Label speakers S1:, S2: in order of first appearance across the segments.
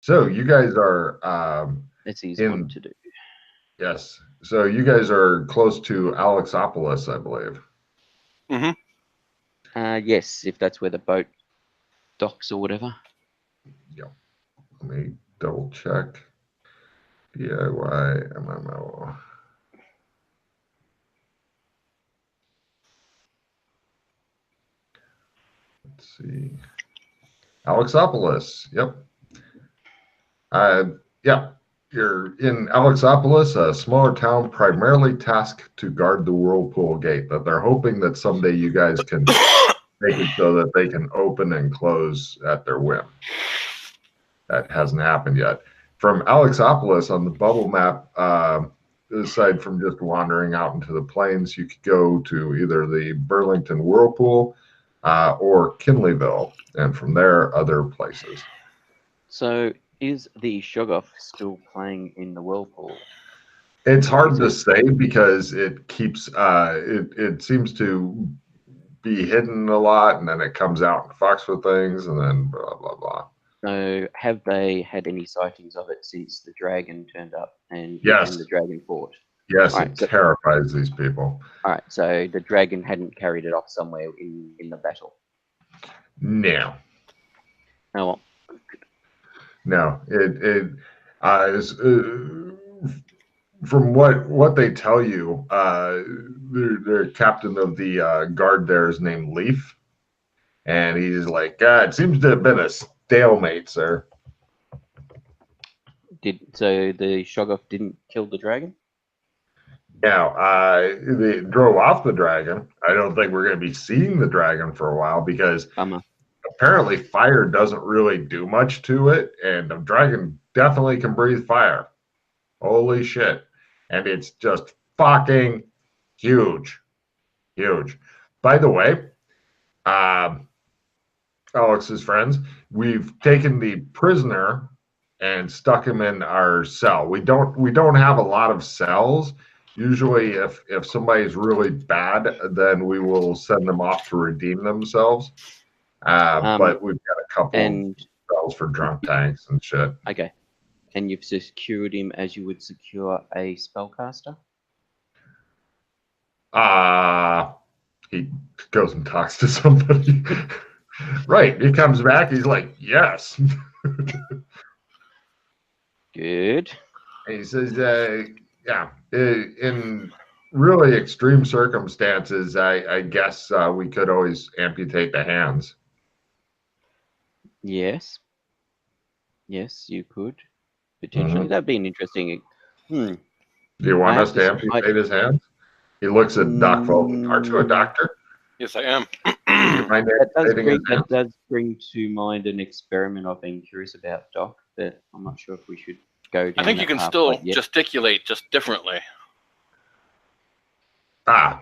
S1: So you guys are
S2: That's easy one to do.
S1: yes. So you guys are close to Alexopolis, I believe.
S2: Yes, if that's where the boat docks or whatever.
S1: Yep. Let me double check. DIY MMO. Let's see. Alexopolis. Yep. Yeah. You're in Alexopolis, a smaller town primarily tasked to guard the Whirlpool Gate. That they're hoping that someday you guys can make it so that they can open and close at their whim. That hasn't happened yet. From Alexopolis on the bubble map, aside from just wandering out into the plains, you could go to either the Burlington Whirlpool or Kinleyville, and from there, other places.
S2: So, is the Shoggoth still playing in the Whirlpool?
S1: It's hard to say because it keeps it seems to be hidden a lot, and then it comes out and fucks with things, and then blah blah blah.
S2: So, have they had any sightings of it since the dragon turned up and the dragon fought?
S1: Yes, right, it terrifies these people.
S2: All right, so the dragon hadn't carried it off somewhere in the battle.
S1: No.
S2: Oh well.
S1: No, it is. From what they tell you, their captain of the guard there is named Leaf, and he's like, it seems to have been a stalemate, sir.
S2: So the Shoggoth didn't kill the dragon?
S1: Now, they drove off the dragon. I don't think we're going to be seeing the dragon for a while because apparently fire doesn't really do much to it, and the dragon definitely can breathe fire. Holy shit. And it's just fucking huge. Huge. By the way, Alex's friends, we've taken the prisoner and stuck him in our cell. We don't have a lot of cells. Usually if somebody's really bad, then we will send them off to redeem themselves. But we've got a couple of cells for drunk tanks and shit.
S2: Okay. And you've secured him as you would secure a spellcaster?
S1: He goes and talks to somebody. Right. He comes back. He's like, yes.
S2: Good.
S1: And he says, yeah, in really extreme circumstances, I guess we could always amputate the hands.
S2: Yes. Yes, you could. Potentially. That'd be an interesting.
S1: Do you want us to amputate his hands? He looks at Doc Fulton. Aren't you a doctor?
S3: Yes, I am.
S2: That does bring to mind an experiment I've been curious about, Doc, but I'm not sure if we should go down.
S3: I think you can still gesticulate just differently.
S1: I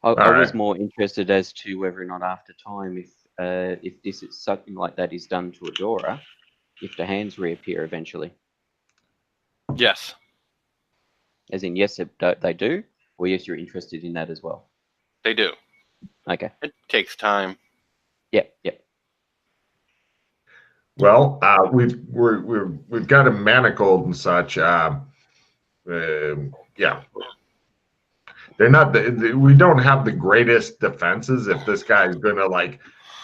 S2: was more interested as to whether or not after time, if this is something like that is done to Adora, if the hands reappear eventually.
S3: Yes.
S2: As in, yes, they do, or yes, you're interested in that as well?
S3: They do.
S2: Okay.
S3: It takes time.
S2: Yep.
S1: Well, we've got him manacled and such. Yeah. They're not. We don't have the greatest defenses. If this guy's gonna like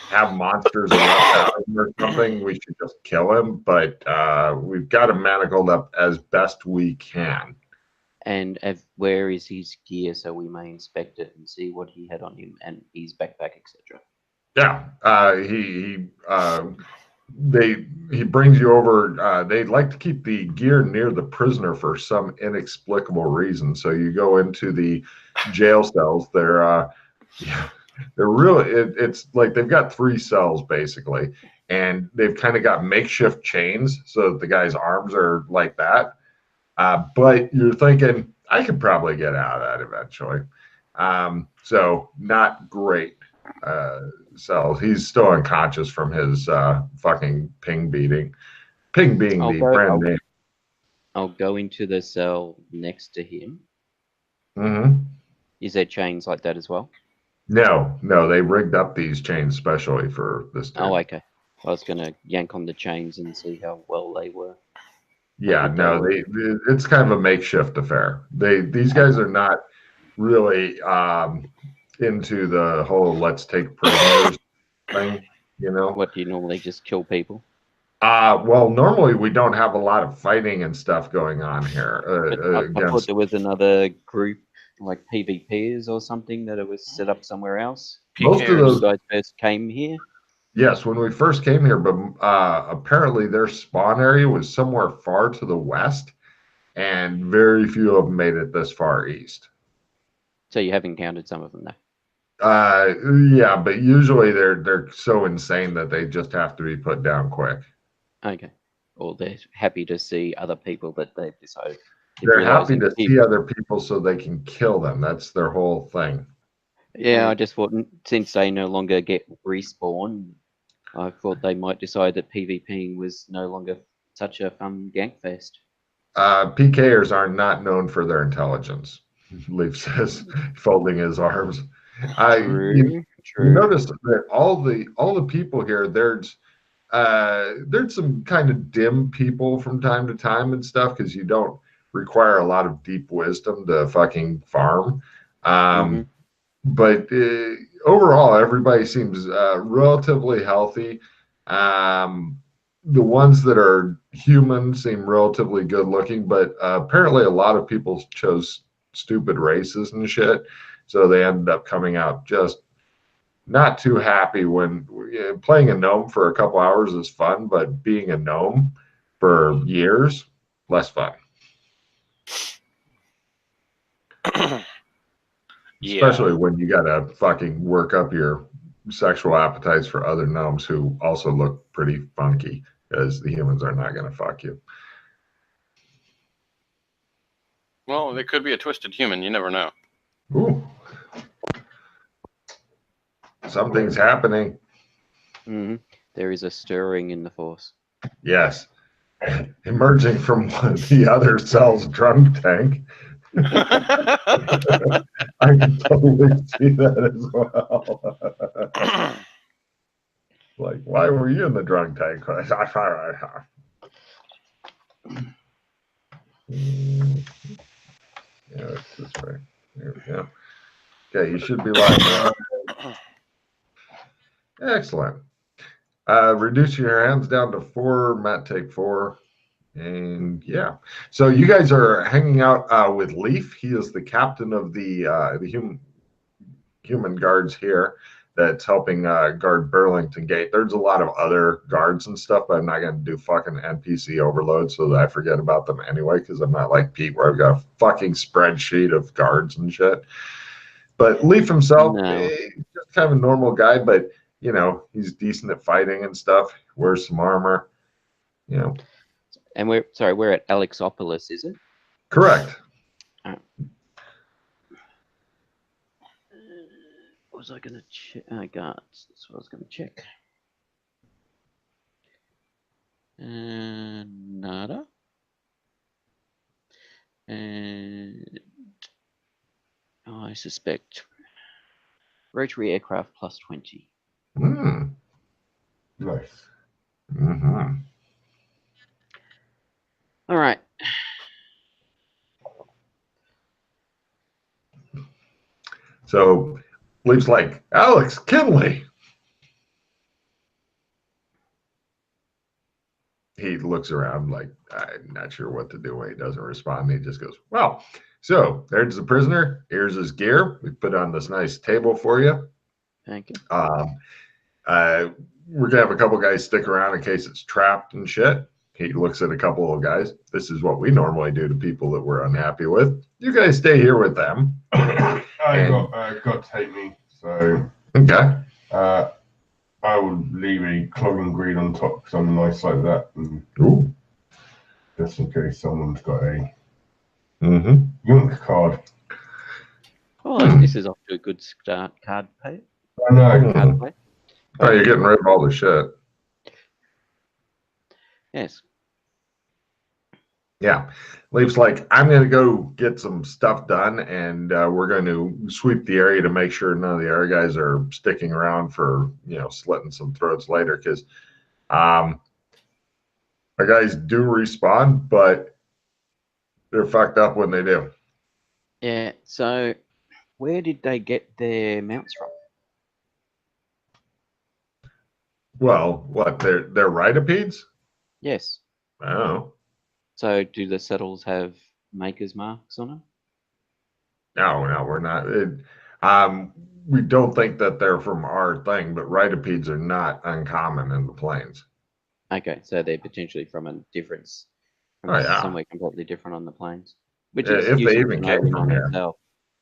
S1: have monsters around him or something, we should just kill him. But we've got him manacled up as best we can.
S2: And where is his gear so we may inspect it and see what he had on him and his backpack, etc.
S1: Yeah, he brings you over. They like to keep the gear near the prisoner for some inexplicable reason. So you go into the jail cells. They're really. It's like they've got 3 cells basically, and they've kind of got makeshift chains so that the guy's arms are like that. But you're thinking, I could probably get out of that eventually. So not great cells. He's still unconscious from his fucking ping beating. Ping being the brand name.
S2: I'll go into the cell next to him.
S1: Mm-hmm.
S2: Is there chains like that as well?
S1: No. They rigged up these chains specially for this dude.
S2: Oh, okay. I was going to yank on the chains and see how well they were.
S1: Yeah, no, it's kind of a makeshift affair. These guys are not really into the whole let's take prisoners thing, you know.
S2: What, do you normally just kill people?
S1: Well, normally we don't have a lot of fighting and stuff going on here.
S2: I thought there was another group like PvPers or something that it was set up somewhere else.
S1: Most of those
S2: guys first came here.
S1: Yes, when we first came here, but apparently their spawn area was somewhere far to the west, and very few of them made it this far east.
S2: So you have encountered some of them, though?
S1: Yeah, but usually they're so insane that they just have to be put down quick.
S2: Okay. Or they're happy to see other people, but they've decided.
S1: They're happy to see other people so they can kill them. That's their whole thing.
S2: Yeah, I just thought since they no longer get respawn, I thought they might decide that PvPing was no longer such a fun gank fest.
S1: PKers are not known for their intelligence, Leaf says, folding his arms.
S2: True.
S1: You notice that all the people here, there's some kind of dim people from time to time and stuff, because you don't require a lot of deep wisdom to fucking farm. But overall, everybody seems relatively healthy. The ones that are human seem relatively good looking, but apparently a lot of people chose stupid races and shit. So they ended up coming out just not too happy. When playing a gnome for a couple hours is fun, but being a gnome for years, less fun. Especially when you gotta fucking work up your sexual appetites for other gnomes who also look pretty funky, because the humans are not gonna fuck you.
S3: Well, they could be a twisted human. You never know.
S1: Ooh. Something's happening.
S2: There is a stirring in the force.
S1: Yes. Emerging from one of the other cell's drunk tank. I can totally see that as well. Like, why were you in the drunk tank? Yeah, it's this way. There we go. Okay, you should be live. Excellent. Reduce your hands down to 4. Matt, take 4. And yeah, so you guys are hanging out with Leaf. He is the captain of the human guards here that's helping guard Burlington Gate. There's a lot of other guards and stuff, but I'm not going to do fucking NPC overload so that I forget about them anyway, because I'm not like Pete where I've got a fucking spreadsheet of guards and shit. But Leaf himself, just kind of a normal guy, but you know, he's decent at fighting and stuff. Wears some armor, you know.
S2: And we're at Alexopolis, is it?
S1: Correct.
S2: What was I going to check? Guards. That's what I was going to check. Nada. And I suspect rotary aircraft plus 20.
S1: Nice.
S2: All right.
S1: So Leaf's like, Alex Kinley. He looks around like, I'm not sure what to do when he doesn't respond. He just goes, well, so there's the prisoner. Here's his gear. We put on this nice table for you.
S2: Thank you.
S1: We're going to have a couple guys stick around in case it's trapped and shit. He looks at a couple of guys. This is what we normally do to people that we're unhappy with. You guys stay here with them.
S4: Got to take me. So
S1: okay.
S4: I would leave a clogging green on top because I'm nice like that, and just in case someone's got a Yunk card.
S2: Oh, this is off to a good start. Card pay.
S4: I know.
S2: Card pay.
S1: Oh, you're getting rid of all the shit.
S2: Yes.
S1: Yeah. Leaf's like, I'm going to go get some stuff done, and we're going to sweep the area to make sure none of the other guys are sticking around for, you know, slitting some throats later, because The guys do respond, but they're fucked up when they do.
S2: Yeah. So, where did they get their mounts from?
S1: Well, what? They're rhinopedes?
S2: Yes.
S1: Oh.
S2: So, do the saddles have maker's marks on them?
S1: No, we're not. We don't think that they're from our thing, but rhinopedes are not uncommon in the plains.
S2: Okay, so they're potentially from a difference, from
S1: Oh, yeah.
S2: somewhere completely different on the plains, which
S1: Yeah,
S2: is
S1: if they
S2: useful
S1: even
S2: to know
S1: came
S2: in
S1: from
S2: on
S1: here.
S2: itself.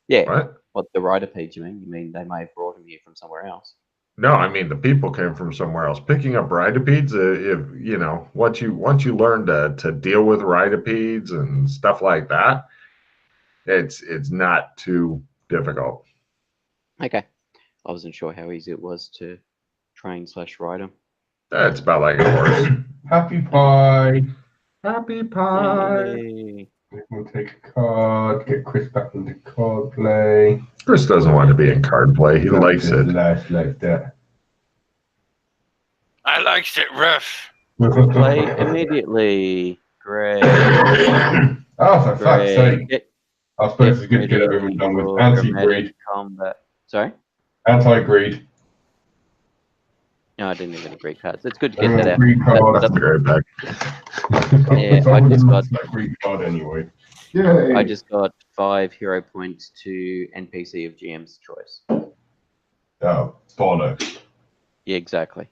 S2: Yeah.
S1: What?
S2: The rhinopedes, you mean? You mean they may have brought them here from somewhere else?
S1: No, I mean the people came from somewhere else. Picking up rhinopedes, if you know, once you learn to deal with rhinopedes and stuff like that, it's not too difficult.
S2: Okay. I wasn't sure how easy it was to train / ride them.
S1: It's about like a horse.
S4: Happy pie.
S1: Happy pie.
S2: Yay.
S4: We'll take a card, get Chris back into card play.
S1: Chris doesn't want to be in card play. He likes it.
S4: Life like that.
S3: I likes it rough.
S2: Play immediately. Great.
S4: Oh, for fuck's sake. I suppose it's good to get everything done with anti-greed.
S2: Combat. Sorry?
S4: Anti-greed.
S2: No, I didn't even agree cards. It's good to get that out.
S4: Greed card.
S1: That's great back.
S2: Yeah, I just got
S4: that greed card anyway.
S1: Yay.
S2: I just got 5 hero points to NPC of GM's choice.
S4: Oh, bollocks.
S2: Yeah, exactly.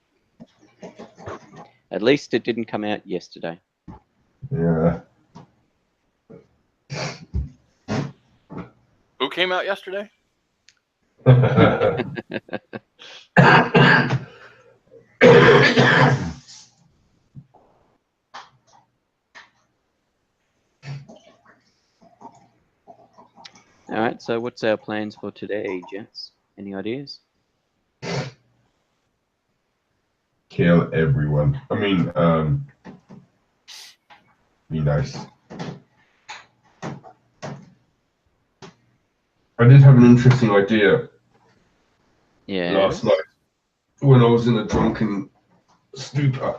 S2: At least it didn't come out yesterday.
S4: Yeah.
S3: Who came out yesterday?
S2: All right, so what's our plans for today, gents? Any ideas?
S4: Kill everyone. I mean, be nice. I did have an interesting idea last night when I was in a drunken stupor.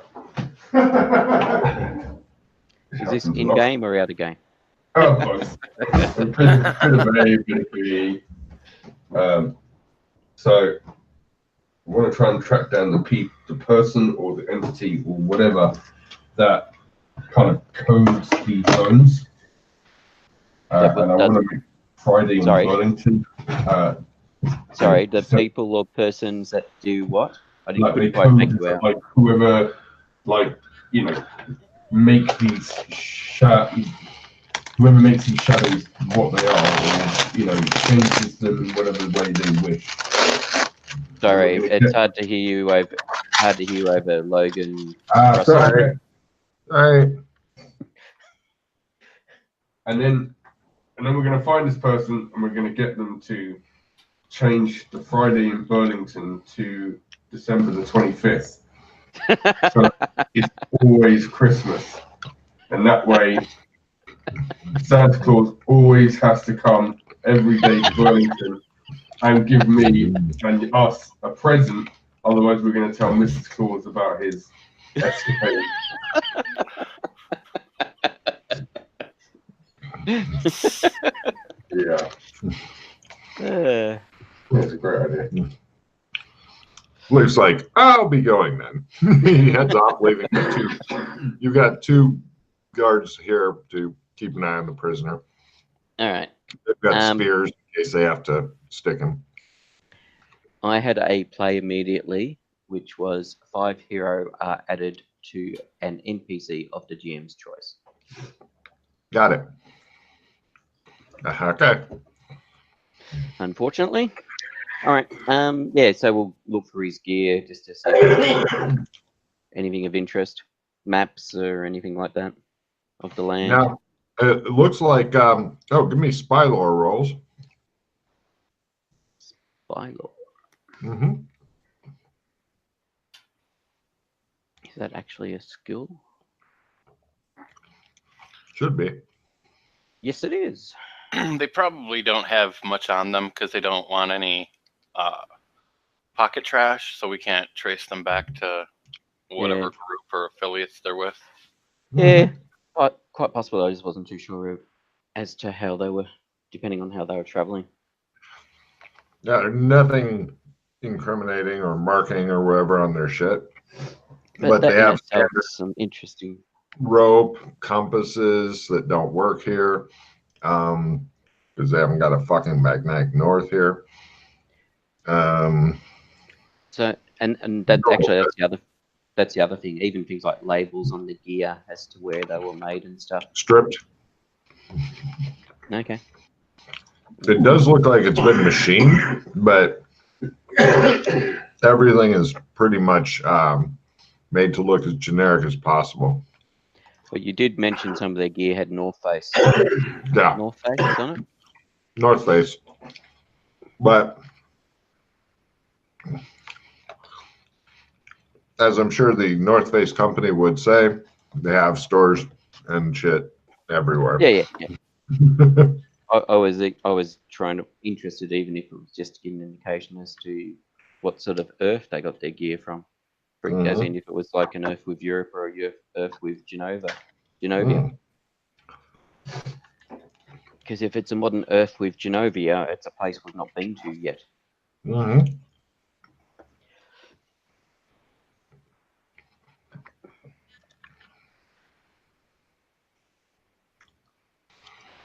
S2: Is this in-game or out-of-game?
S4: Oh, both. A bit of A, bit of B. So I want to try and track down the person or the entity or whatever that kind of codes these zones. And I want to make Friday in Burlington.
S2: Sorry, the people or persons that do what? I didn't
S4: like
S2: quite make you out.
S4: Like whoever, like, you know, make these whoever makes these shadows what they are, or, you know, changes them in whatever way they wish.
S2: Sorry, it's hard to hear you over Logan.
S1: Sorry. All right.
S4: And then we're going to find this person and we're going to get them to change the Friday in Burlington to December the 25th. So it's always Christmas. And that way, Santa Claus always has to come every day to Burlington and give me and us a present. Otherwise, we're going to tell Mrs. Claus about his escapade. Yeah. That's a great idea.
S1: Luke's like, I'll be going then. He heads off, leaving you've got 2 guards here to keep an eye on the prisoner.
S2: All right.
S1: They've got spears in case they have to stick him.
S2: I had a play immediately, which was 5 hero are added to an NPC of the GM's choice.
S1: Got it. Okay.
S2: Unfortunately. All right. Yeah, so we'll look for his gear just to see anything of interest, maps or anything like that of the land.
S1: Now, it looks like, give me spy lore rolls.
S2: Spy lore.
S1: Mm-hmm.
S2: Is that actually a skill?
S1: Should be.
S2: Yes, it is.
S3: They probably don't have much on them because they don't want any pocket trash, so we can't trace them back to whatever
S2: Yeah.
S3: group or affiliates they're with.
S2: Yeah, quite possible. I just wasn't too sure as to how they were, depending on how they were traveling.
S1: Yeah, there's nothing incriminating or marking or whatever on their shit. But
S2: that
S1: they
S2: in
S1: have
S2: itself
S1: standard
S2: is some interesting.
S1: rope, compasses that don't work here. Because they haven't got a fucking magnetic north here.
S2: So and that actually that's the other thing. Even things like labels on the gear as to where they were made and stuff.
S1: Stripped.
S2: Okay.
S1: It does look like it's been machined, but everything is pretty much made to look as generic as possible.
S2: But you did mention some of their gear had North Face.
S1: Yeah,
S2: North Face on it.
S1: North Face. But as I'm sure the North Face company would say, they have stores and shit everywhere.
S2: Yeah. I was interested, even if it was just to give an indication as to what sort of Earth they got their gear from. As in, if it was like an Earth with Europe or a Earth with Genovia. Because if it's a modern Earth with Genovia, it's a place we've not been to yet.
S1: Mm-hmm.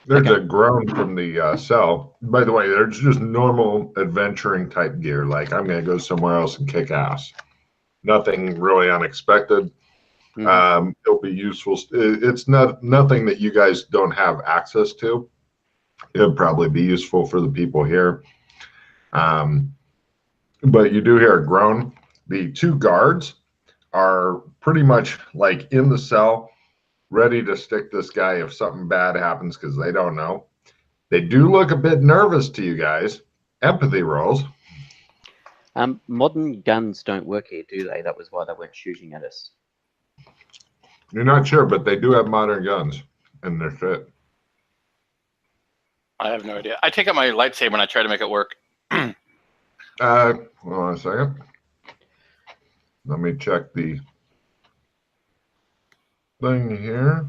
S1: There's a groan from the cell. By the way, there's just normal adventuring type gear. Like, I'm going to go somewhere else and kick ass. Nothing really unexpected. It'll be useful. It's nothing that you guys don't have access to. It'll probably be useful for the people here. But you do hear a groan. The two guards are pretty much like in the cell, ready to stick this guy if something bad happens because they don't know. They do look a bit nervous to you guys. Empathy rolls.
S2: Modern guns don't work here, do they? That was why they weren't shooting at us.
S1: You're not sure, but they do have modern guns and they're fit.
S3: I have no idea. I take out my lightsaber and I try to make it work.
S1: Hold on a second. Let me check the thing here.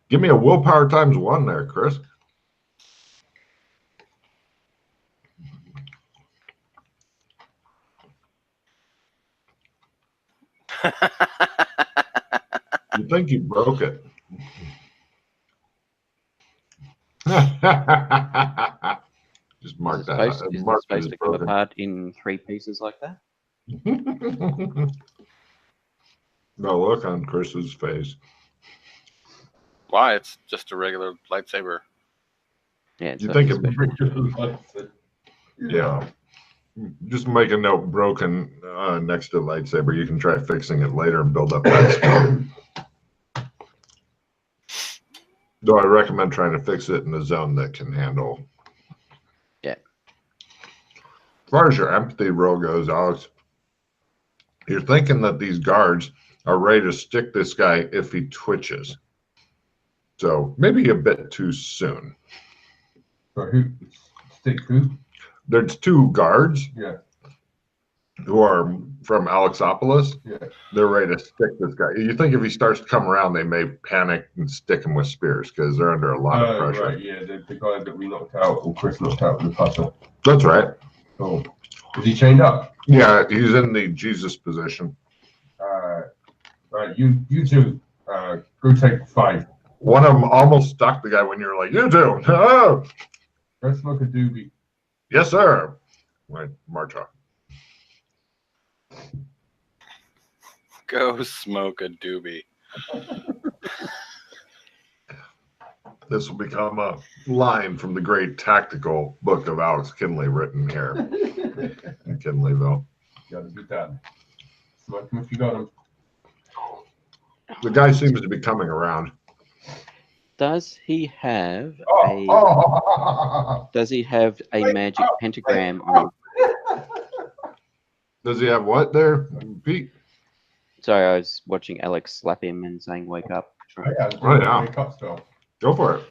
S1: Give me a willpower times 1 there, Chris. You think you broke it. Just mark that.
S2: Is it supposed to come apart in 3 pieces like that?
S1: No look on Chris's face.
S3: Why? It's just a regular lightsaber.
S2: Yeah.
S1: You think it? Yeah. Just make a note broken next to the lightsaber. You can try fixing it later and build up that skill. Though I recommend trying to fix it in a zone that can handle.
S2: Yeah.
S1: As far as your empathy roll goes, Alex, you're thinking that these guards are ready to stick this guy if he twitches. So maybe a bit too soon.
S4: But who? Stick who?
S1: There's 2 guards.
S4: Yeah.
S1: Who are from Alexopolis.
S4: Yeah.
S1: They're ready to stick this guy. You think if he starts to come around, they may panic and stick him with spears because they're under a lot of pressure.
S4: Right, yeah, the guy that we knocked out, or Chris knocked out in the putter.
S1: That's right.
S4: Oh, is he chained up?
S1: Yeah, he's in the Jesus position.
S4: Right, you two, go take 5.
S1: One of them almost stuck the guy when you're like, you two. Oh!
S4: Go smoke a doobie.
S1: Yes, sir. Right, march off.
S3: Go smoke a doobie.
S1: This will become a line from the great tactical book of Alex Kinley written here in Kinleyville.
S4: Gotta be done. Smoke him if you got him.
S1: The guy seems to be coming around.
S2: Does he have Does he have a magic pentagram on him?
S1: Does he have what there, Pete?
S2: Sorry, I was watching Alex slap him and saying, "Wake up!"
S1: Go for it.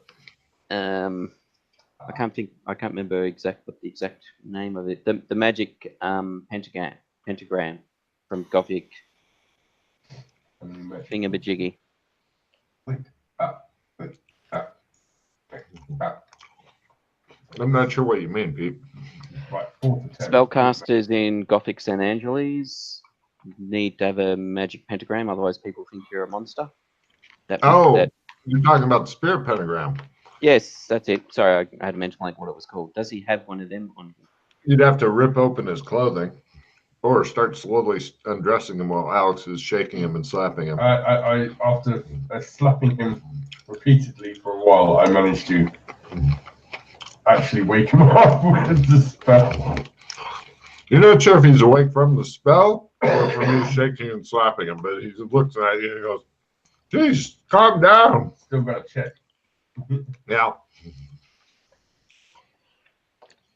S2: I can't remember what the exact name of it. The magic pentagram from Gothic thingamajiggy.
S1: I'm not sure what you mean, Pete.
S4: Right, 4 to 10.
S2: Spellcasters in Gothic San Angeles need to have a magic pentagram, otherwise people think you're a monster.
S1: You're talking about the spirit pentagram.
S2: Yes, that's it. Sorry, I had a mental blank what it was called. Does he have one of them on him?
S1: You'd have to rip open his clothing or start slowly undressing him while Alex is shaking him and slapping him.
S4: After slapping him repeatedly for a while, I managed to actually wake him up with the spell.
S1: You're not sure if he's awake from the spell or from you shaking and slapping him, but he looks at you and he goes, "Geez, calm down."
S4: Still got to check.
S1: Yeah.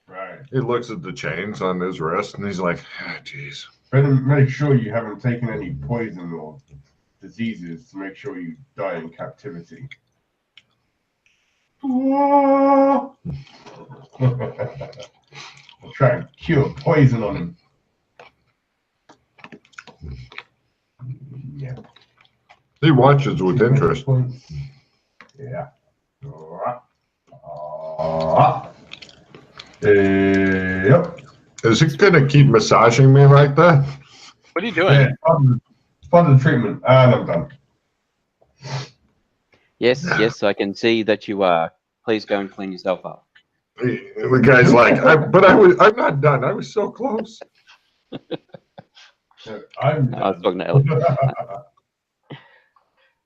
S4: Right.
S1: He looks at the chains on his wrist and he's like, "Geez."
S4: Better make sure you haven't taken any poison or diseases to make sure you die in captivity. I'll try and cure poison on him. Yeah.
S1: He watches with interest.
S4: Yeah. Yep.
S1: Is he going to keep massaging me like that?
S3: What are you doing?
S4: Yeah, part of the treatment. And I'm done.
S2: Yes, I can see that you are. Please go and clean yourself up.
S1: The guy's like, I'm not done. I was so close.
S4: I'm
S2: I was talking to Ellie.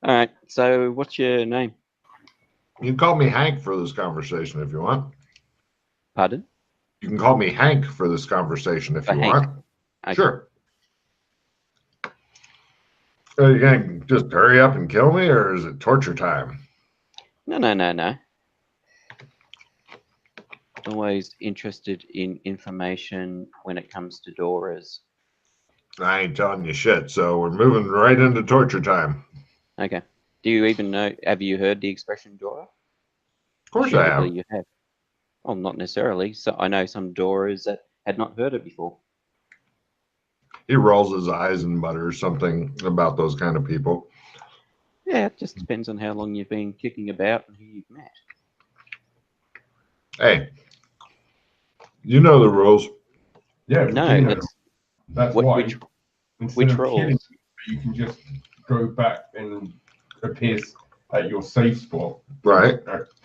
S2: All right, so what's your name?
S1: You can call me Hank for this conversation if you want.
S2: Pardon?
S1: You can call me Hank for this conversation if you
S2: Hank.
S1: want.
S2: Okay.
S1: Sure. Are you going to just hurry up and kill me, or is it torture time?
S2: No. Always interested in information when it comes to Doras.
S1: I ain't telling you shit, so we're moving right into torture time.
S2: Okay. Do you even know? Have you heard the expression Dora?
S1: Of course I have.
S2: You have. Well, not necessarily. So I know some Doras that had not heard it before.
S1: He rolls his eyes and mutters something about those kind of people.
S2: Yeah, it just depends on how long you've been kicking about and who you've met.
S1: Hey, you know the rules.
S4: Yeah,
S2: No,
S4: that's why.
S2: Which rules?
S4: You can just go back and appear at your safe spot.
S1: Right.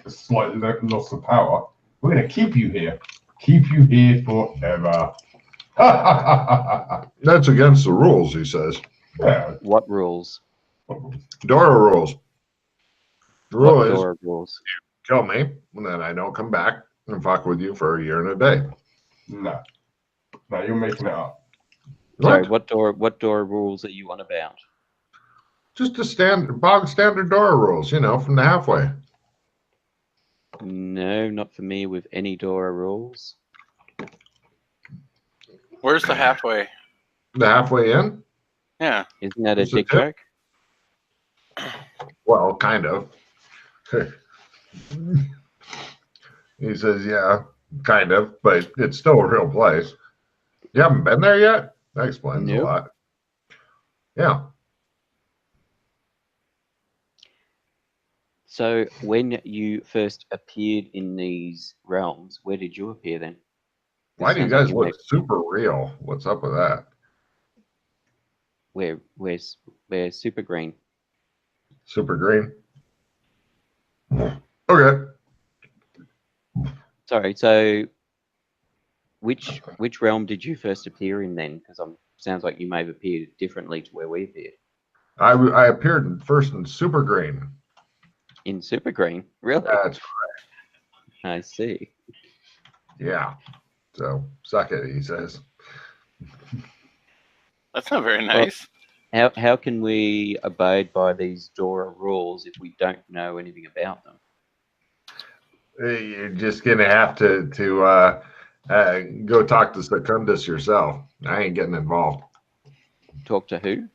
S4: A slight loss of power. We're going to keep you here. Keep you here forever.
S1: That's against the rules, he says.
S4: Yeah.
S2: What rules?
S1: Dora rules. The rule
S2: What
S1: is
S2: Dora rules?
S1: kill me, and then I don't come back and fuck with you for a year and a day.
S4: No, you're making it up.
S2: Sorry, what Dora rules are you on about?
S1: Just the bog standard Dora rules, from the halfway.
S2: No, not familiar with any Dora rules.
S3: Where's the halfway?
S1: The halfway in?
S3: Yeah.
S2: Isn't that a
S1: It's a
S2: dick
S1: tip.
S2: joke?
S1: Well, kind of. He says, yeah, kind of, but it's still a real place. You haven't been there yet? That explains a lot. Yeah.
S2: So when you first appeared in these realms, where did you appear then?
S1: Why do you guys look super real? What's up with that?
S2: Where's Super Green?
S1: Super green? Okay.
S2: Sorry, so which realm did you first appear in then? Because sounds like you may have appeared differently to where we appeared.
S1: I appeared first in super green.
S2: In Super Green? Really?
S1: That's
S2: I see.
S1: yeah. So suck it, he says.
S3: That's not very nice.
S2: Well, how can we abide by these Dora rules if we don't know anything about them?
S1: You're just gonna have to go talk to Secundus yourself. I ain't getting involved.
S2: Talk to who?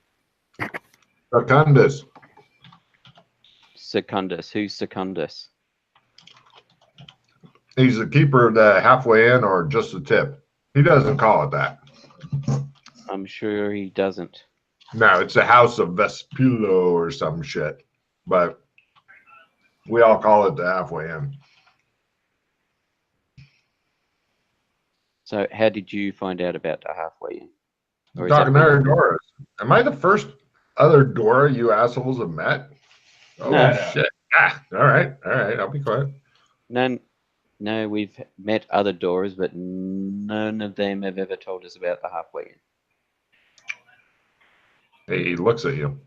S1: Secundus.
S2: Secundus. Who's Secundus?
S1: He's the keeper of the halfway in or just the tip. He doesn't call it that.
S2: I'm sure he doesn't.
S1: No, it's a house of Vespillo or some shit. But we all call it the halfway in.
S2: So how did you find out about the halfway in? Or is
S1: Talking
S2: that
S1: to Doras. Am I the first other Dora you assholes have met? Oh,
S2: No.
S1: shit. Ah, all right. I'll be quiet.
S2: No, we've met other Doras, but none of them have ever told us about the halfway in.
S1: He looks at you.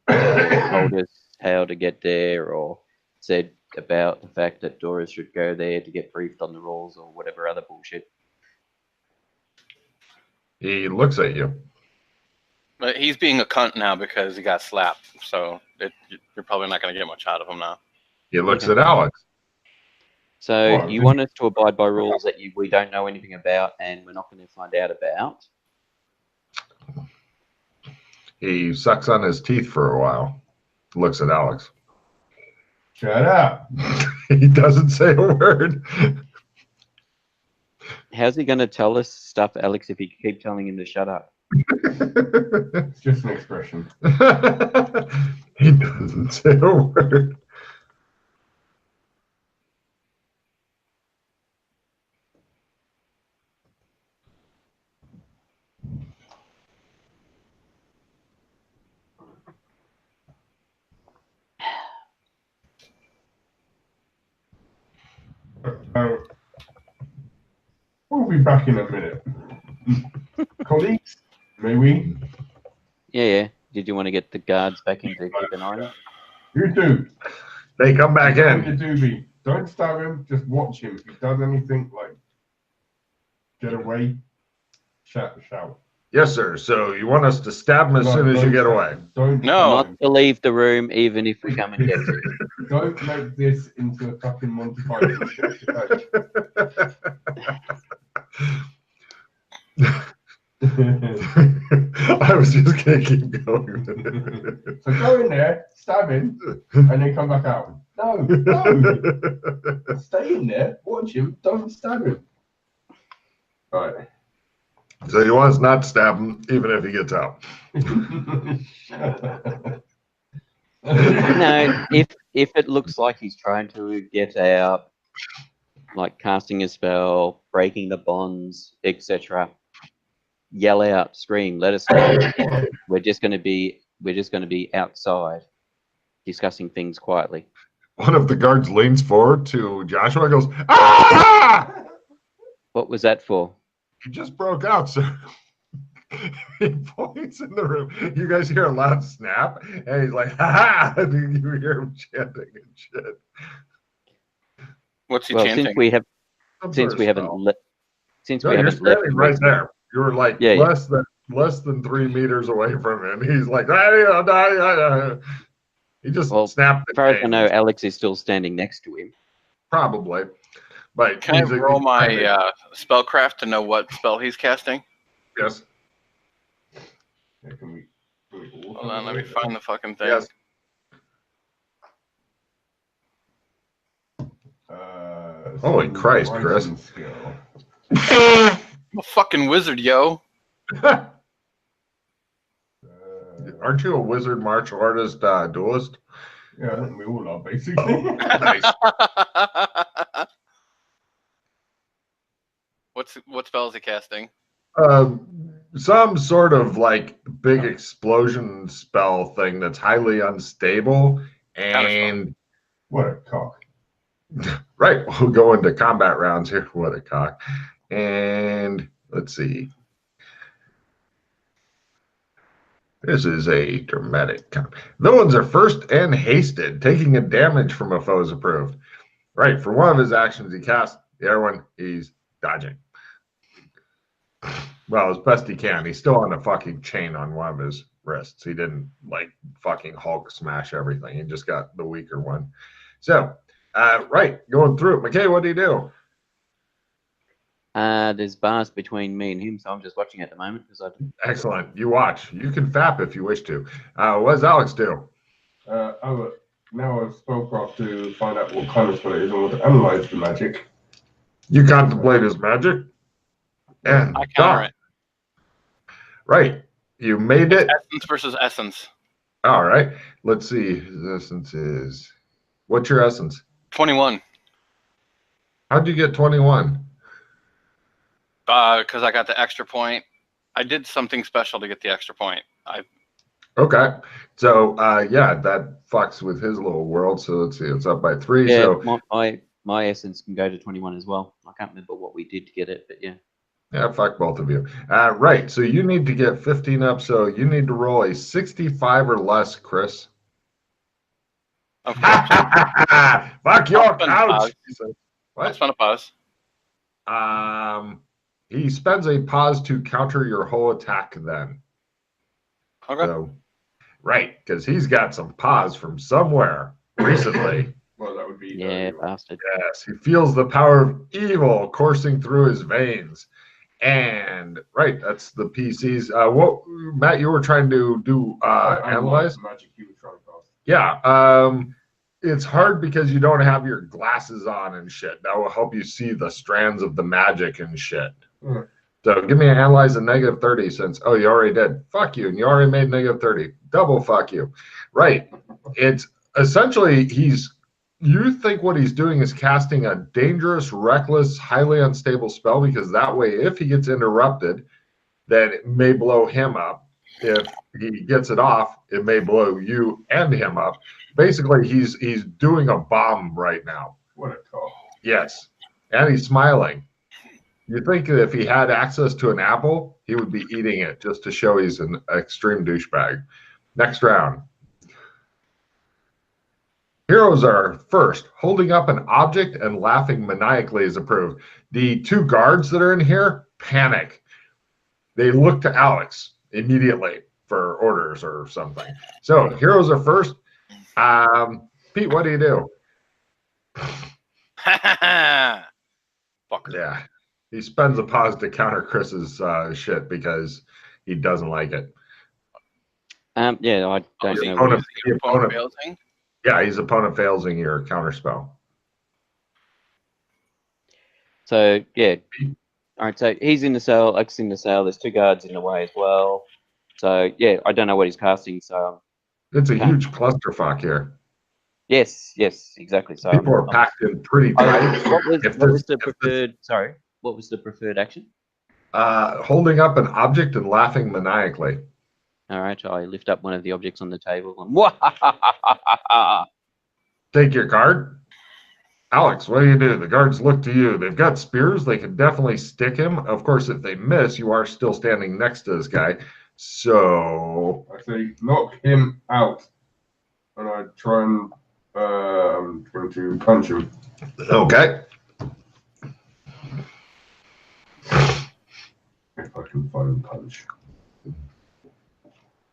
S2: Told us how to get there, or said about the fact that Doras should go there to get briefed on the rules, or whatever other bullshit.
S1: He looks at you.
S3: But he's being a cunt now because he got slapped. So you're probably not going to get much out of him now.
S1: He looks
S2: Okay.
S1: at Alex.
S2: So you want us to abide by rules that we don't know anything about, and we're not going to find out about.
S1: He sucks on his teeth for a while. Looks at Alex.
S4: Shut up.
S1: He doesn't say a word.
S2: How's he going to tell us stuff, Alex, if you keep telling him to shut up?
S4: It's just an expression.
S1: He doesn't say a word.
S4: We'll be back in a minute. Colleagues, may we?
S2: Yeah. Did you want to get the guards back in to keep an eye on him?
S4: You do.
S1: They come back
S4: Don't
S1: in.
S4: you do. Don't stab him, just watch him. If he does anything like get away, shout.
S1: Yes, sir. So you want us to stab him as soon as you get away?
S4: Don't.
S3: No.
S2: Not to leave the room, even if we come and get you.
S4: Don't make this into a fucking Monty Python sketch.
S1: I was just gonna keep going.
S4: So go in there, stab him, and then come back out. No. Stay in there, watch him, don't stab him. All right.
S1: So you want us not to stab him, even if he gets out.
S2: No, if it looks like he's trying to get out, like casting a spell, breaking the bonds, etc., yell out, scream, let us know. We're just going to be outside discussing things quietly.
S1: One of the guards leans forward to Joshua and goes, "Ah!"
S2: What was that for?
S1: He just broke out, sir. He points in the room. You guys hear a loud snap, and he's like, "Ha ha!" And you hear him chanting and shit.
S3: What's he
S2: Well,
S3: chanting?
S2: since we haven't
S1: No, you're
S2: left
S1: standing right there. You were like
S2: Yeah,
S1: less than 3 meters away from him. He's like, he just snapped.
S2: As far as I know, Alex is still standing next to him.
S1: Probably, but
S3: Can I roll my spellcraft to know what spell he's casting?
S1: Yes.
S4: Yeah, can we
S3: Hold on, let me find the fucking thing.
S1: Yes. Holy Christ, Chris.
S3: I'm a fucking wizard, yo.
S1: Aren't you a wizard, martial artist, duelist?
S4: Yeah, I think we all are, basically.
S1: Nice.
S3: What spell is he casting?
S1: Some sort of like big explosion spell thing that's highly unstable. And
S4: What a cock.
S1: right, we'll go into combat rounds here. What a cock. And let's see. This is a dramatic. Villains are first and hasted. Taking a damage from a foe is approved. Right, for one of his actions he casts, the other one he's dodging. Well, as best he can. He's still on a fucking chain on one of his wrists. He didn't like fucking Hulk smash everything. He just got the weaker one. So, right, going through it. McKay, what do you do?
S2: There's bars between me and him, so I'm just watching at the moment.
S1: Excellent. You watch. You can fap if you wish to. What does Alex do?
S4: I now I've spellcraft to find out what kind of spell it is and want to analyze the magic.
S1: You contemplate his magic. And
S3: I counter it.
S1: Right. You made it.
S3: Essence versus essence.
S1: All right. Let's see. His essence is. What's your essence?
S3: 21.
S1: How'd you get 21?
S3: Because I got the extra point. I did something special to get the extra point.
S1: Okay. So, yeah, that fucks with his little world. So let's see. It's up by 3.
S2: Yeah,
S1: So
S2: my essence can go to 21 as well. I can't remember what we did to get it, but yeah.
S1: yeah, fuck both of you. Right. So you need to get 15 up. So you need to roll a 65 or less, Chris.
S3: Of course.
S1: Fuck your
S3: spend a
S1: couch.
S3: pause.
S1: He said.
S3: Let's
S1: What?
S3: spend a pause.
S1: He spends a pause to counter your whole attack then.
S3: Okay.
S1: So, right, because he's got some pause from somewhere recently.
S4: Well, that would be.
S2: Yeah, bastard.
S1: Yes, he feels the power of evil coursing through his veins. And right, that's the PCs. What Matt, you were trying to do analyze?
S4: The magic he was trying to cast.
S1: Yeah. It's hard because you don't have your glasses on and shit. That will help you see the strands of the magic and shit.
S4: Mm.
S1: So give me an analyze a negative 30 since, oh, you already did. Fuck you. And you already made negative 30. Double fuck you. Right. It's essentially you think what he's doing is casting a dangerous, reckless, highly unstable spell because that way, if he gets interrupted, then it may blow him up. If he gets it off, it may blow you and him up. Basically, he's doing a bomb right now.
S4: What a call.
S1: Yes. And he's smiling. You think that if he had access to an apple, he would be eating it just to show he's an extreme douchebag. Next round. Heroes are first. Holding up an object and laughing maniacally is approved. The 2 guards that are in here panic. They look to Alex immediately for orders or something. So heroes are first. Pete, what do you do?
S3: Fucker.
S1: Yeah. He spends a pause to counter Chris's shit because he doesn't like it.
S2: Yeah, I don't
S1: His
S2: know.
S1: opponent,
S3: Your opponent fails thing?
S1: yeah, his opponent fails in your counter spell.
S2: So yeah. All right, so he's in the cell, X in the cell. There's 2 guards in the way as well. So yeah, I don't know what he's casting. So
S1: It's a huge clusterfuck here.
S2: yes, exactly. So
S1: People are packed in pretty tight.
S2: what was the preferred? Sorry, what was the preferred action?
S1: Holding up an object and laughing maniacally.
S2: All right, I lift up one of the objects on the table and
S1: Take your card. Alex, what do? The guards look to you. They've got spears. They can definitely stick him. Of course, if they miss, you are still standing next to this guy. So
S4: I say knock him out. And I try and I'm going to punch him.
S1: okay.
S4: If I can find punch.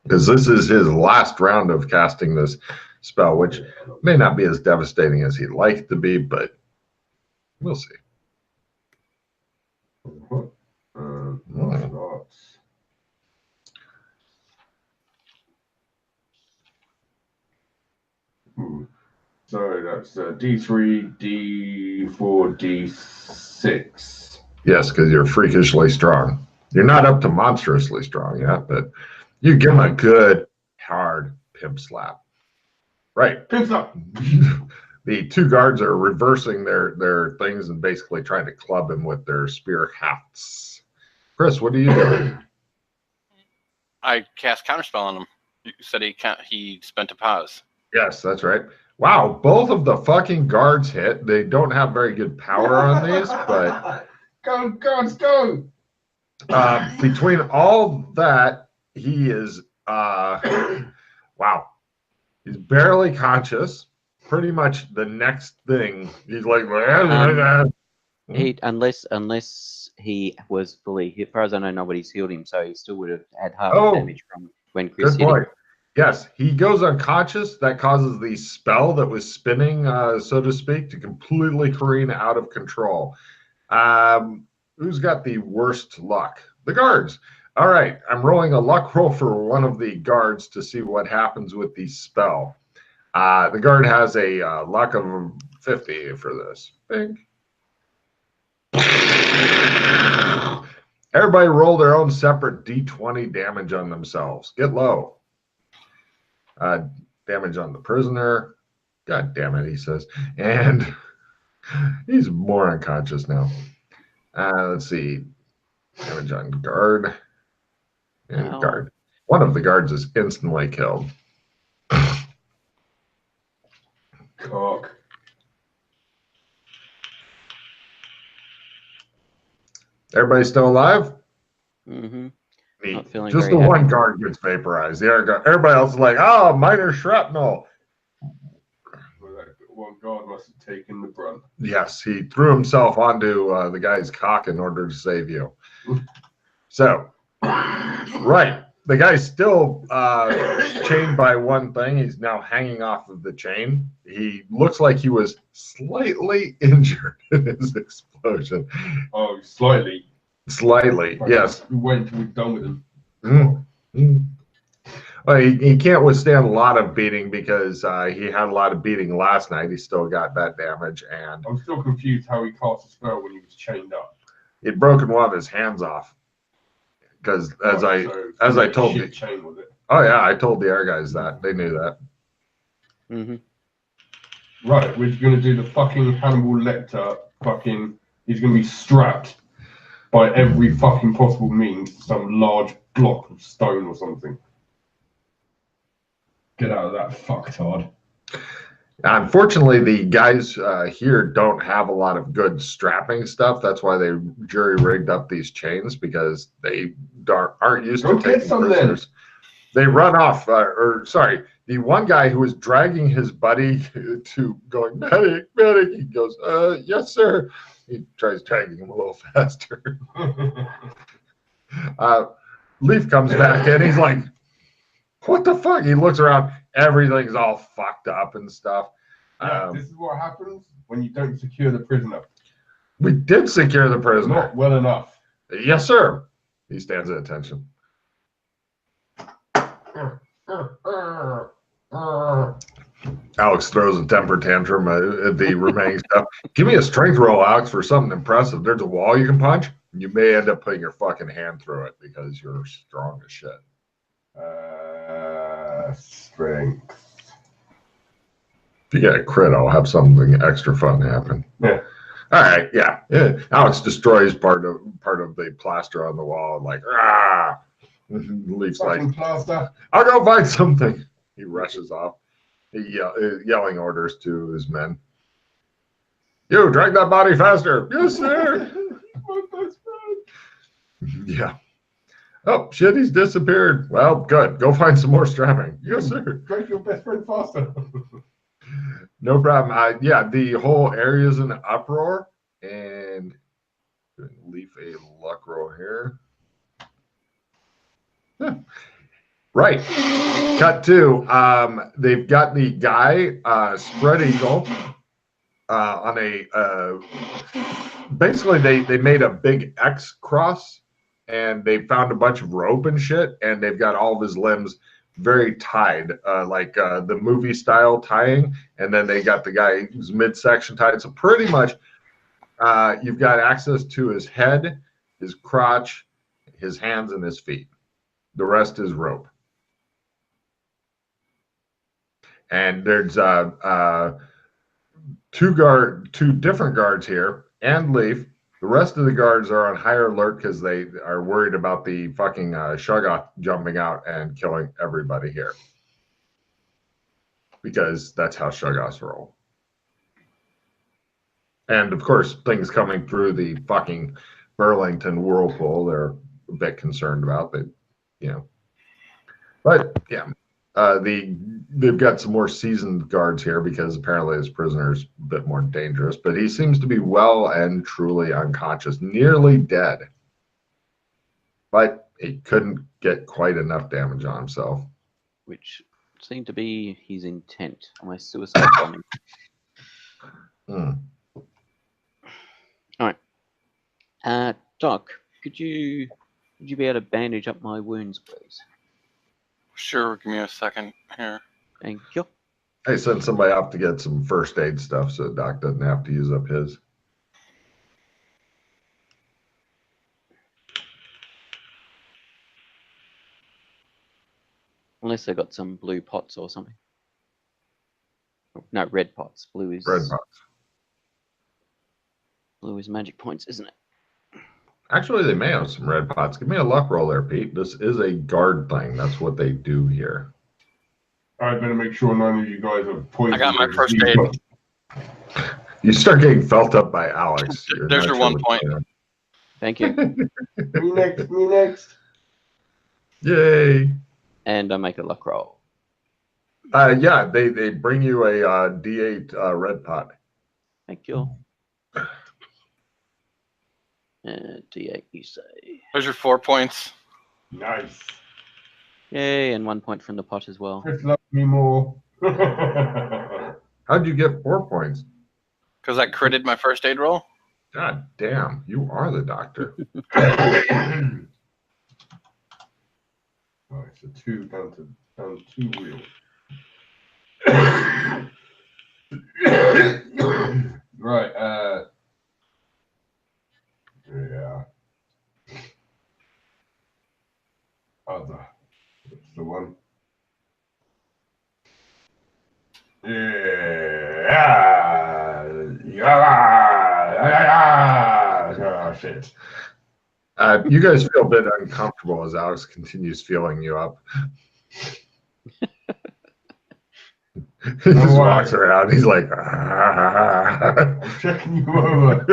S1: Because this is his last round of casting this spell, which may not be as devastating as he'd like it to be, but we'll see.
S4: Martial arts. So that's D3, D4, D6.
S1: Yes, because you're freakishly strong. You're not up to monstrously strong yet, but you give him a good, hard pimp slap. Right.
S4: Pimp slap.
S1: The 2 guards are reversing their things and basically trying to club him with their spear hafts. Chris, what do you do?
S3: I cast counterspell on him. You said he spent a pause.
S1: Yes, that's right. Wow, both of the fucking guards hit. They don't have very good power on these, but
S4: Go, guards, go!
S1: between all that, he is wow. He's barely conscious. Pretty much the next thing, he's like,
S2: unless he was fully hit. As far as I know, nobody's healed him, so he still would have had half
S1: Oh,
S2: the damage from when Chris
S1: good
S2: hit him.
S1: point. Yes, he goes unconscious. That causes the spell that was spinning, so to speak, to completely careen out of control. Who's got the worst luck? The guards. All right, I'm rolling a luck roll for one of the guards to see what happens with the spell. The guard has a luck of 50 for this. Bing. Everybody roll their own separate d20 damage on themselves. Get low. Damage on the prisoner. God damn it, he says. And he's more unconscious now. Let's see. Damage on guard. And
S2: Ow.
S1: guard. One of the guards is instantly killed.
S4: Cock.
S1: Everybody still alive?
S2: Mm-hmm.
S1: Neat.
S2: Not feeling
S1: Just
S2: very
S1: the one
S2: happy.
S1: guard gets vaporized. The other guard, everybody else is like, oh, minor shrapnel.
S4: Well, that one guard must have taken the brunt.
S1: Yes, he threw himself onto the guy's cock in order to save you. So, right. The guy's still chained by one thing. He's now hanging off of the chain. He looks like he was slightly injured in his explosion.
S4: Oh, slightly.
S1: Slightly, yes.
S4: We wait until we're done with him.
S1: Mm. Well, he can't withstand a lot of beating because he had a lot of beating last night. He still got that damage, and
S4: I'm still confused how he cast a spell when he was chained up.
S1: he'd broken one of his hands off. Because as I told you,
S4: chain with it.
S1: oh yeah, I told the air guys that they knew that.
S2: Mm-hmm.
S4: Right, we're gonna do the fucking Hannibal Lecter. He's gonna be strapped by every fucking possible means to some large block of stone or something. Get out of that fucktard.
S1: Unfortunately, the guys here don't have a lot of good strapping stuff. That's why they jury rigged up these chains, because they aren't used
S4: Go
S1: to
S4: get
S1: taking
S4: some
S1: prisoners. They run off, the one guy who was dragging his buddy to going, medic, he goes, yes, sir. He tries dragging him a little faster. Leaf comes back in. He's like, what the fuck? He looks around. Everything's all fucked up and stuff.
S4: Yeah, this is what happens when you don't secure the prisoner.
S1: We did secure the prisoner.
S4: Not well enough.
S1: Yes, sir. He stands at attention. Alex throws a temper tantrum at the remaining stuff. Give me a strength roll, Alex, for something impressive. There's a wall you can punch. You may end up putting your fucking hand through it because you're strong as shit.
S4: Strength.
S1: If you get a crit, I'll have something extra fun happen.
S4: Yeah.
S1: All right. Yeah. Alex destroys part of the plaster on the wall. Like, ah. Leaf's like,
S4: plaster.
S1: I'll go find something. He rushes off. Yelling orders to his men. You drag that body faster. Yes, sir.
S4: My best friend.
S1: Yeah. Oh shit, he's disappeared. Well, good. Go find some more strapping. Yes, sir.
S4: Drag your best friend faster.
S1: No problem. Yeah, the whole area's in uproar, and leave a luck roll here. Yeah. Right. Cut to. They've got the guy spread eagle on a. Basically, they made a big X cross, and they found a bunch of rope and shit, and they've got all of his limbs very tied, like the movie style tying, and then they got the guy's midsection tied. So pretty much, you've got access to his head, his crotch, his hands, and his feet. The rest is rope. And there's two different guards here, and Leaf. The rest of the guards are on higher alert because they are worried about the fucking Shoggoth jumping out and killing everybody here. Because that's how Shoggoths roll. And of course, things coming through the fucking Burlington whirlpool, they're a bit concerned about. But yeah, they've got some more seasoned guards here because apparently this prisoner's a bit more dangerous, but he seems to be well and truly unconscious, nearly dead. But he couldn't get quite enough damage on himself.
S2: Which seemed to be his intent on my suicide bombing. All right. Doc, could you be able to bandage up my wounds, please?
S3: Sure, give me a second here.
S2: Thank you.
S1: I sent somebody off to get some first aid stuff so Doc doesn't have to use up his.
S2: Unless they got some blue pots or something. No, red pots. Blue is
S1: Red pots.
S2: Blue is magic points, isn't it?
S1: Actually, they may have some red pots. Give me a luck roll there, Pete. This is a guard thing. That's what they do here.
S4: I better make sure none of you guys are poisoned.
S3: I got my first aid.
S1: You start getting felt up by Alex.
S3: There's your 1 point.
S2: Thank you.
S4: Me next. Me next.
S1: Yay.
S2: And I make a luck roll.
S1: Yeah, they bring you a D8 red pot.
S2: Thank you. D8, you say.
S3: There's your 4 points.
S4: Nice.
S2: Yay, and 1 point from the pot as well.
S4: Just love me more.
S1: How'd you get 4 points?
S3: Because I critted my first aid roll.
S1: God damn, you are the doctor.
S4: Right, so 2 down 2 wheels. Right, yeah. Other. That's the one. Oh, shit.
S1: You guys feel a bit uncomfortable as Alex continues feeling you up. He just walks around. He's like,
S4: I'm checking you over.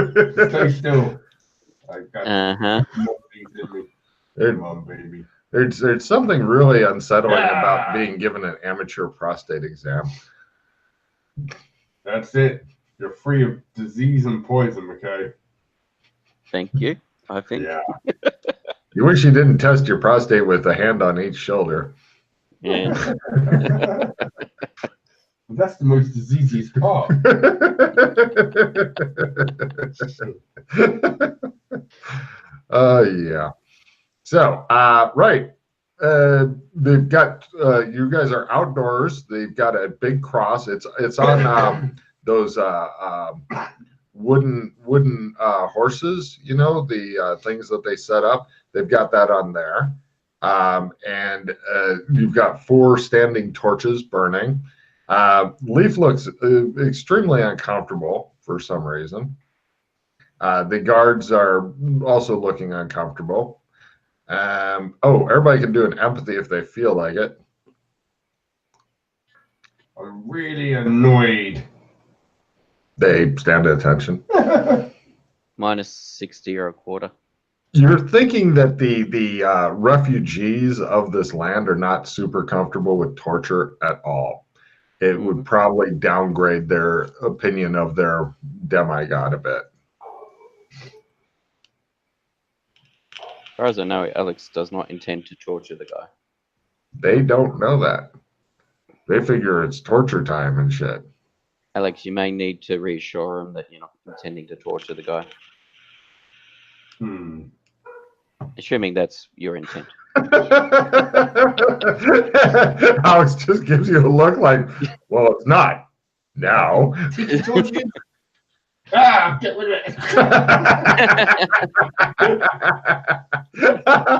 S4: Stay still. I got more things in me. Come on, baby.
S1: There's something really unsettling about being given an amateur prostate exam.
S4: That's it. You're free of disease and poison, McKay.
S2: Thank you, I think.
S4: Yeah.
S1: You wish you didn't test your prostate with a hand on each shoulder.
S2: Yeah.
S4: That's the most diseasiest part.
S1: Yeah. So, right. They've got, you guys are outdoors. They've got a big cross. It's on those wooden horses, you know, the things that they set up. They've got that on there. And you've got 4 standing torches burning. Leaf looks extremely uncomfortable for some reason. The guards are also looking uncomfortable. Everybody can do an empathy if they feel like it.
S4: I'm really annoyed.
S1: They stand at attention.
S2: Minus 60 or a quarter.
S1: You're thinking that the refugees of this land are not super comfortable with torture at all. It would probably downgrade their opinion of their demigod a bit.
S2: As far as I know, Alex does not intend to torture the guy.
S1: They don't know that. They figure it's torture time and shit.
S2: Alex, you may need to reassure him that you're not intending to torture the guy. Assuming that's your intent.
S1: Alex just gives you a look like, well, it's not. Now.
S4: Get rid of it.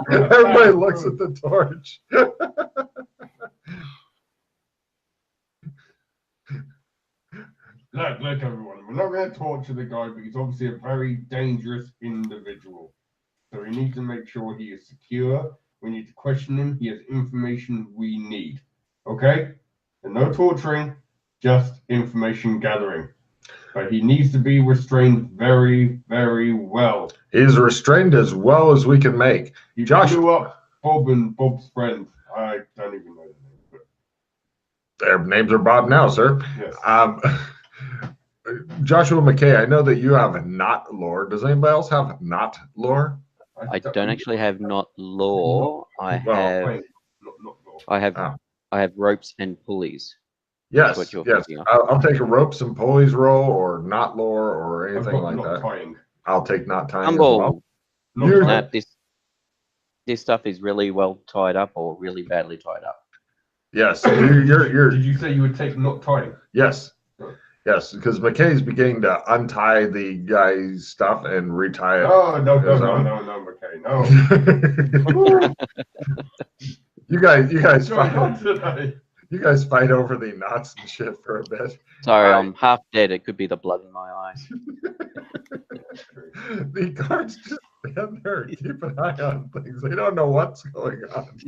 S1: Everybody looks at the torch.
S4: Look, everyone. We're not going to torture the guy, but he's obviously a very dangerous individual. So we need to make sure he is secure. We need to question him. He has information we need. Okay? And no torturing, just information gathering. But he needs to be restrained very, very well.
S1: He's restrained as well as we can make.
S4: He
S1: Josh
S4: blew up Bob and Bob's friend. I don't even know their name. But
S1: their names are Bob now, sir.
S4: yes.
S1: Joshua McKay, I know that you have not lore. Does anybody else have not lore?
S2: I don't actually have not law. I have ropes and pulleys.
S1: Yes,
S2: What you're
S1: yes.
S2: thinking of.
S1: I'll take a ropes and pulleys roll or not lore or anything like that.
S4: Tying.
S1: I'll take not tying as
S2: Humble.
S1: well.
S4: Not
S1: You're-
S4: tying.
S2: This stuff is really well tied up or really badly tied up.
S1: Yes, you're
S4: Did you say you would take not tying?
S1: yes. Yes, because McKay's beginning to untie the guy's stuff and retie it.
S4: No, McKay, no.
S1: You guys
S4: Going on
S1: fight.
S4: today?
S1: You guys fight over the knots and shit for a bit.
S2: Sorry,
S1: Right.
S2: I'm half dead. It could be the blood in my eyes.
S1: The guards just stand there and keep an eye on things. They don't know what's going on.